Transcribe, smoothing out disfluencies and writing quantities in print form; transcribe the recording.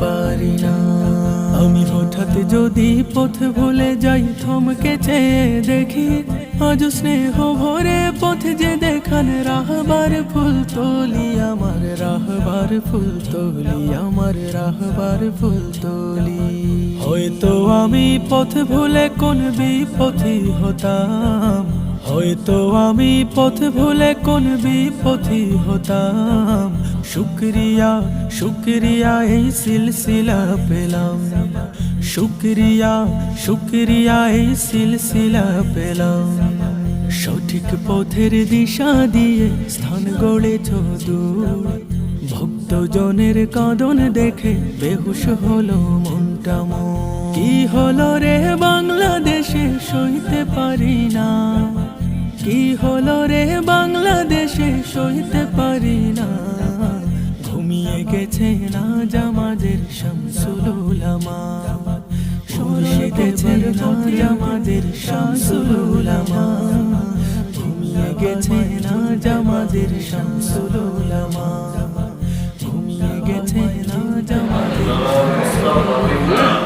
পারি না। আমি হঠাৎ যদি পথ ভুলে যাই, থমকে চেয়ে দেখি আজ স্নেহ ভরে পথ যে দেখান। রাহবার ফুল তোলি আমার, রাহবার ফুল তোলি আমার, রাহবার ফুল তোলি। হয়তো আমি পথ ভুলে কোন বিপথী হতাম, হয়তো আমি পথ ভুলে কোন বিপথী হতাম। শুকরিয়া শুকরিয়া এই সিলসিলা পেলাম, শুকরিয়া শুকরিয়া এই সিলসিলা পেলাম। সঠিক পথের দিশা দিয়ে স্থান গড়েছ দূর, ভক্তজনের কাঁদন দেখে বেহুশ হলো মনটা মোর। কি হলো রে বাংলাদেশে সইতে পারি না, কি হলো রে বাংলাদেশে সইতে পারি না। ঘুমিয়ে গেছে না জামাদের শামসুল উলামা, ঘুমিয়ে গেছে না জামাদের শামসুল উলামা, ঘুমিয়ে গেছে না জামাদের শামসুল উলামা, ঘুমিয়ে গেছে না জামাদের শামসুল উলামা।